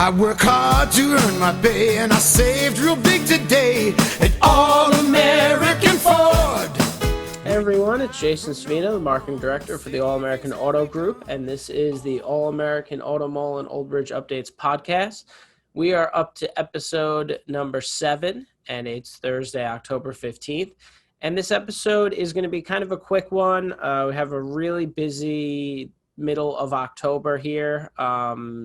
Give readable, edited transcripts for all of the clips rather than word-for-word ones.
I work hard to earn my pay, and I saved real big today at All-American Ford. Hey everyone, it's Jason Svina, the marketing director for the All-American Auto Group, and this is the All-American Auto Mall and Old Bridge Updates podcast. We are up to episode number 7, and it's Thursday, October 15th. And this episode is going to be kind of a quick one. We have a really busy middle of October here.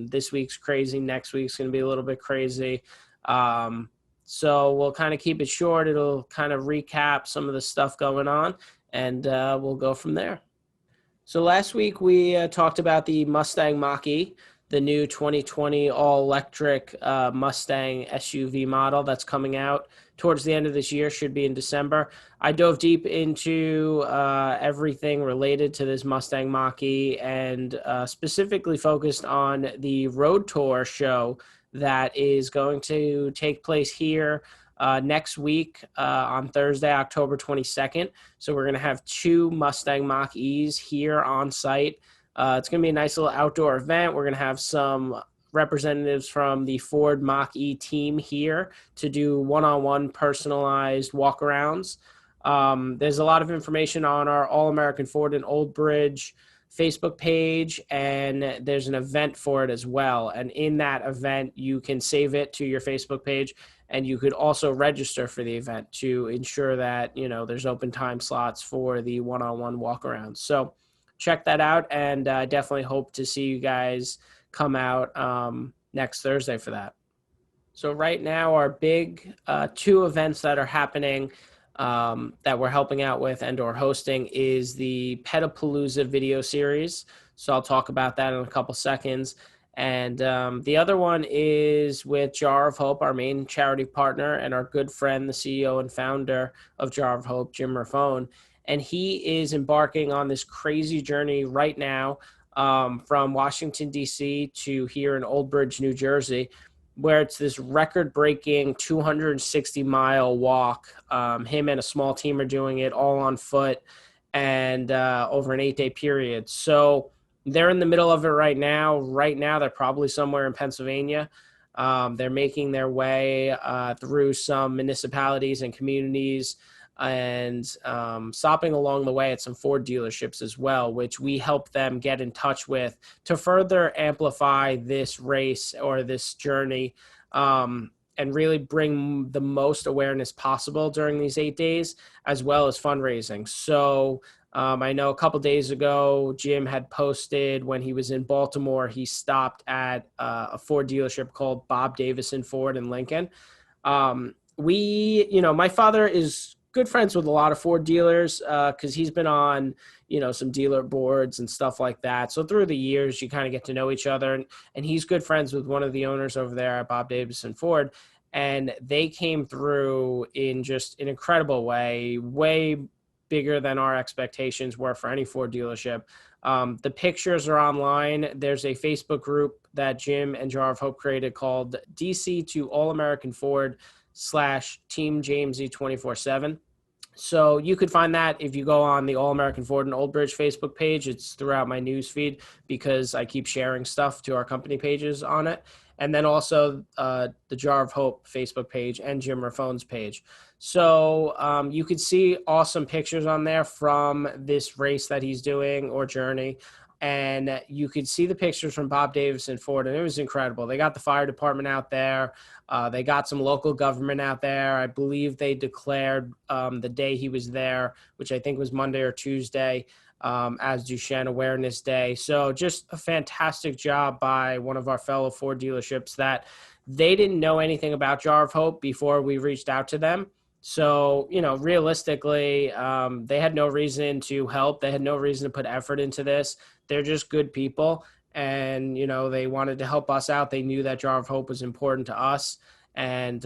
This week's crazy. Next week's going to be a little bit crazy. So we'll kind of keep it short. It'll kind of recap some of the stuff going on, and we'll go from there. So last week we talked about the Mustang Mach-E, the new 2020 all-electric Mustang SUV model that's coming out towards the end of this year, should be in December. I dove deep into everything related to this Mustang Mach-E and specifically focused on the Road Tour show that is going to take place here next week on Thursday, October 22nd. So we're going to have 2 Mustang Mach-E's here on site. It's going to be a nice little outdoor event. We're going to have some representatives from the Ford Mach-E team here to do one-on-one personalized walkarounds. There's a lot of information on our All-American Ford and Old Bridge Facebook page, and there's an event for it as well. And in that event, you can save it to your Facebook page, and you could also register for the event to ensure that, you know, there's open time slots for the one-on-one walkarounds. So check that out, and I definitely hope to see you guys come out next Thursday for that. So right now, our big 2 events that are happening that we're helping out with and or hosting is the Pet-A-Palooza Video Series. So I'll talk about that in a couple seconds. And the other one is with Jar of Hope, our main charity partner, and our good friend, the CEO and founder of Jar of Hope, Jim Raffone. And he is embarking on this crazy journey right now from Washington, D.C. to here in Old Bridge, New Jersey, where it's this record-breaking 260-mile walk. Him and a small team are doing it all on foot and over an 8-day period. So they're in the middle of it right now. Right now, they're probably somewhere in Pennsylvania. They're making their way through some municipalities and communities and stopping along the way at some Ford dealerships as well, which we help them get in touch with to further amplify this race or this journey and really bring the most awareness possible during these 8 days, as well as fundraising. So I know a couple days ago, Jim had posted when he was in Baltimore, he stopped at a Ford dealership called Bob Davison Ford in Lincoln. My father is good friends with a lot of Ford dealers because he's been on, some dealer boards and stuff like that. So through the years, you kind of get to know each other. And he's good friends with one of the owners over there at Bob Davison Ford. And they came through in just an incredible way bigger than our expectations were for any Ford dealership. The pictures are online. There's a Facebook group that Jim and Jar of Hope created called DC to All-American Ford /Team Jamesy 24/7. So you could find that if you go on the All-American Ford and Old Bridge Facebook page. It's throughout my news feed because I keep sharing stuff to our company pages on it. And then also the Jar of Hope Facebook page and Jim Raffone's page. So you could see awesome pictures on there from this race that he's doing or journey. And you could see the pictures from Bob Davison Ford, and it was incredible. They got the fire department out there. They got some local government out there. I believe they declared the day he was there, which I think was Monday or Tuesday, as Duchenne Awareness Day. So just a fantastic job by one of our fellow Ford dealerships that they didn't know anything about Jar of Hope before we reached out to them. So, realistically, they had no reason to help. They had no reason to put effort into this. They're just good people. And, they wanted to help us out. They knew that Jar of Hope was important to us. And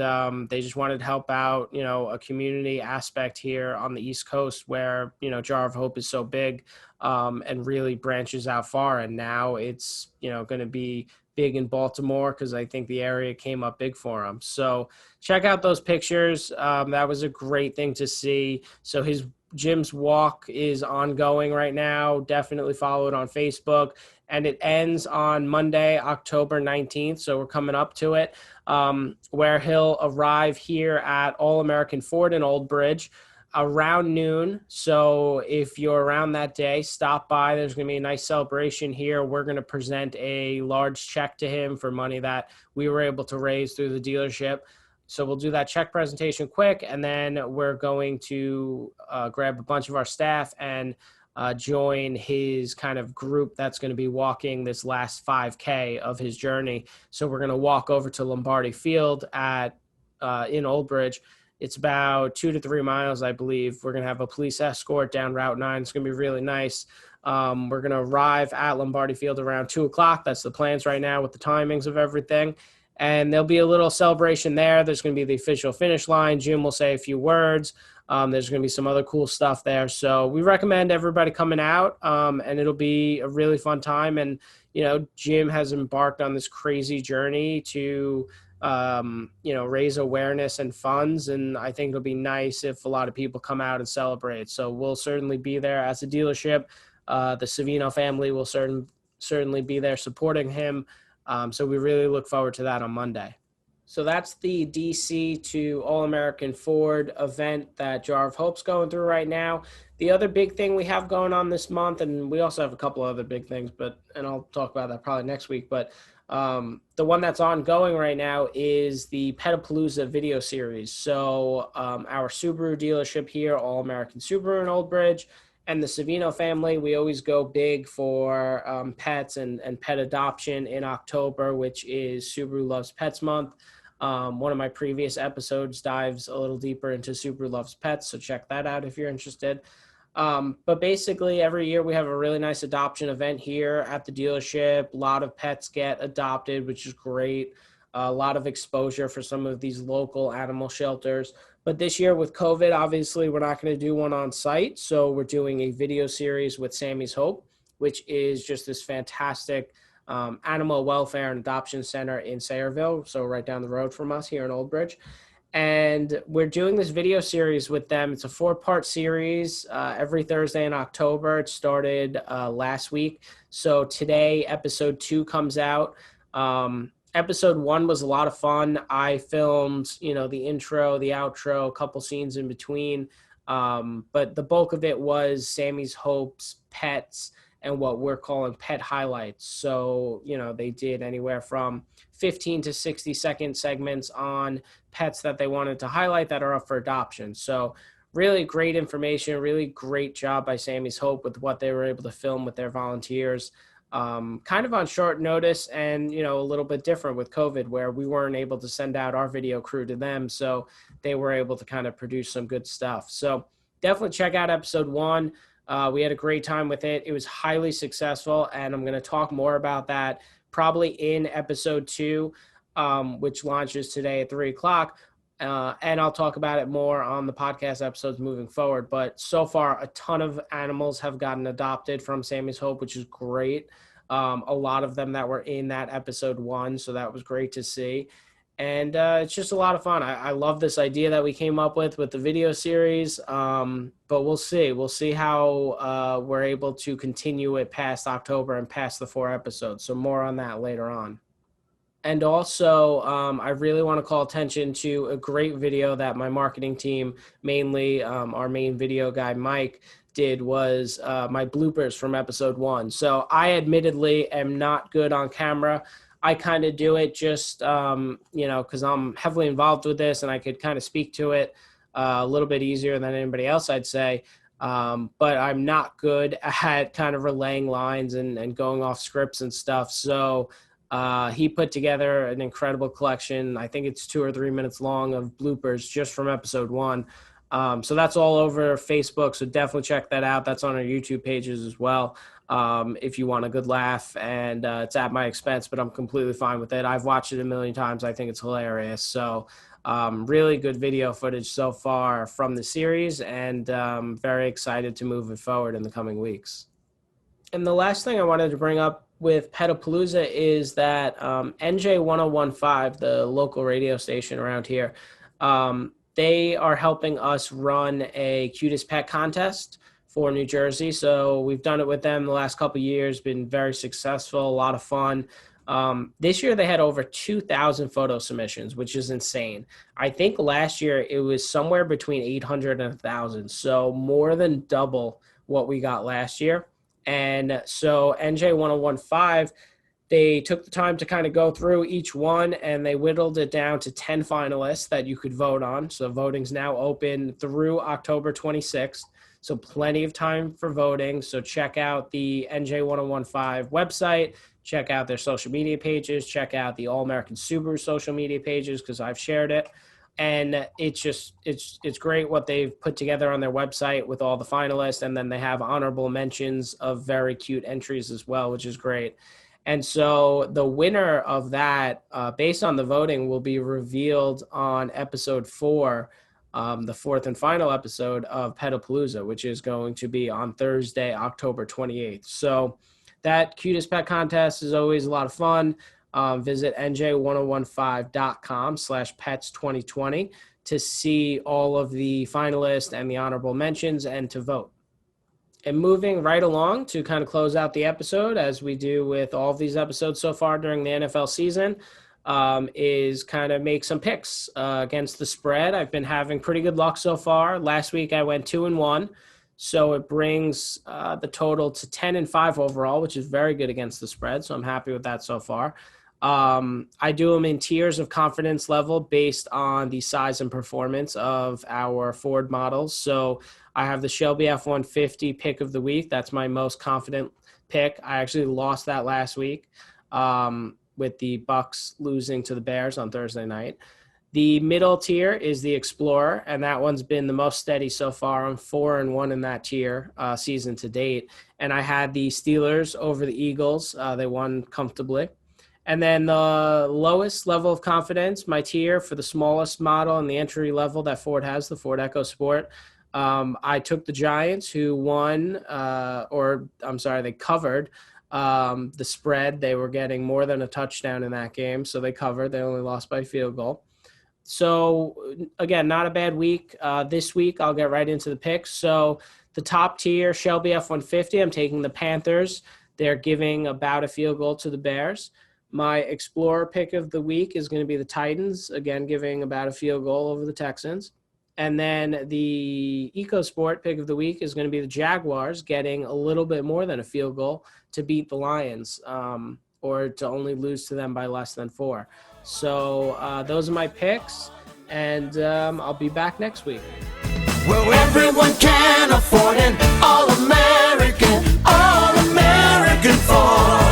they just wanted to help out, a community aspect here on the East Coast where, Jar of Hope is so big and really branches out far. And now it's, going to be big in Baltimore because I think the area came up big for him. So check out those pictures. That was a great thing to see. So Jim's walk is ongoing right now. Definitely follow it on Facebook. and it ends on Monday, October 19th. So we're coming up to it, where he'll arrive here at All American Ford in Old Bridge around noon. So if you're around that day, stop by. There's going to be a nice celebration here. We're going to present a large check to him for money that we were able to raise through the dealership. So we'll do that check presentation quick, and then we're going to grab a bunch of our staff and join his kind of group that's going to be walking this last 5K of his journey. So we're going to walk over to Lombardi Field in Old Bridge. It's about 2 to 3 miles, I believe. We're going to have a police escort down Route 9. It's going to be really nice. We're going to arrive at Lombardi Field around 2 o'clock. That's the plans right now with the timings of everything. And there'll be a little celebration there. There's going to be the official finish line. Jim will say a few words. There's going to be some other cool stuff there. So we recommend everybody coming out, and it'll be a really fun time. And, Jim has embarked on this crazy journey to raise awareness and funds. And I think it'll be nice if a lot of people come out and celebrate. So we'll certainly be there as a dealership. The Savino family will certainly be there supporting him. So we really look forward to that on Monday. So that's the DC to All-American Ford event that Jar of Hope's going through right now. The other big thing we have going on this month, and we also have a couple other big things, and I'll talk about that probably next week, but the one that's ongoing right now is the Petapalooza Video Series. So our Subaru dealership here, All American Subaru in Old Bridge, and the Savino family, we always go big for pets and pet adoption in October, which is Subaru Loves Pets Month. One of my previous episodes dives a little deeper into Subaru Loves Pets, so check that out if you're interested. But basically every year we have a really nice adoption event here at the dealership. A lot of pets get adopted, which is great. A lot of exposure for some of these local animal shelters. But this year with COVID, obviously we're not going to do one on site. So we're doing a video series with Sammy's Hope, which is just this fantastic animal welfare and adoption center in Sayreville. So right down the road from us here in Old Bridge. And we're doing this video series with them. It's a 4-part series every Thursday in October. It started last week. So today, episode 2 comes out. Episode 1 was a lot of fun. I filmed, the intro, the outro, a couple scenes in between. But the bulk of it was Sammy's Hope's pets and what we're calling pet highlights. So, they did anywhere from 15 to 60-second segments on pets that they wanted to highlight that are up for adoption. So really great information, really great job by Sammy's Hope with what they were able to film with their volunteers. Kind of on short notice and, a little bit different with COVID where we weren't able to send out our video crew to them. So they were able to kind of produce some good stuff. So definitely check out episode 1. We had a great time with it. It was highly successful, and I'm going to talk more about that probably in episode 2, which launches today at 3 o'clock. And I'll talk about it more on the podcast episodes moving forward. But so far, a ton of animals have gotten adopted from Sammy's Hope, which is great. A lot of them that were in that episode 1, so that was great to see. And it's just a lot of fun. I love this idea that we came up with the video series, but we'll see. We'll see how we're able to continue it past October and past the 4 episodes. So more on that later on. And also, I really want to call attention to a great video that my marketing team, mainly our main video guy, Mike, did was my bloopers from episode 1. So I admittedly am not good on camera. I kind of do it just, because I'm heavily involved with this and I could kind of speak to it a little bit easier than anybody else, I'd say. But I'm not good at kind of relaying lines and going off scripts and stuff. So he put together an incredible collection. I think it's 2 or 3 minutes long of bloopers just from episode 1. So that's all over Facebook. So definitely check that out. That's on our YouTube pages as well. If you want a good laugh, and it's at my expense, but I'm completely fine with it. I've watched it a million times. I think it's hilarious. So really good video footage so far from the series, and very excited to move it forward in the coming weeks. And the last thing I wanted to bring up with Petapalooza is that NJ1015, the local radio station around here, they are helping us run a cutest pet contest for New Jersey. So we've done it with them the last couple of years, been very successful, a lot of fun. This year they had over 2,000 photo submissions, which is insane. I think last year it was somewhere between 800 and 1,000. So more than double what we got last year. And so NJ1015, they took the time to kind of go through each one, and they whittled it down to 10 finalists that you could vote on. So voting's now open through October 26th. So plenty of time for voting. So check out the NJ1015 website, check out their social media pages, check out the All American Subaru social media pages because I've shared it. And it's great what they've put together on their website with all the finalists. And then they have honorable mentions of very cute entries as well, which is great. And so the winner of that, based on the voting, will be revealed on episode 4, the 4th and final episode of Petapalooza, which is going to be on Thursday, October 28th. So that cutest pet contest is always a lot of fun. Visit nj1015.com/pets2020 to see all of the finalists and the honorable mentions and to vote. And moving right along to kind of close out the episode, as we do with all of these episodes so far during the NFL season, is kind of make some picks against the spread. I've been having pretty good luck so far. Last week I went 2-1, so it brings the total to 10-5 overall, which is very good against the spread. So I'm happy with that so far. I do them in tiers of confidence level based on the size and performance of our Ford models. So I have the Shelby F-150 pick of the week. That's my most confident pick. I actually lost that last week with the Bucks losing to the Bears on Thursday night. The middle tier is the Explorer, and that one's been the most steady so far. I'm 4-1 in that tier season to date. And I had the Steelers over the Eagles. They won comfortably. And then the lowest level of confidence, my tier for the smallest model and the entry level that Ford has, the Ford EcoSport. I took the Giants, who won, they covered the spread. They were getting more than a touchdown in that game, so they covered. They only lost by field goal. So, again, not a bad week. This week, I'll get right into the picks. So, the top tier, Shelby F-150, I'm taking the Panthers. They're giving about a field goal to the Bears. My Explorer pick of the week is going to be the Titans, again, giving about a field goal over the Texans. And then the EcoSport pick of the week is going to be the Jaguars, getting a little bit more than a field goal to beat the Lions, or to only lose to them by less than 4. So those are my picks, and I'll be back next week. Well, everyone can afford an all-American Ford.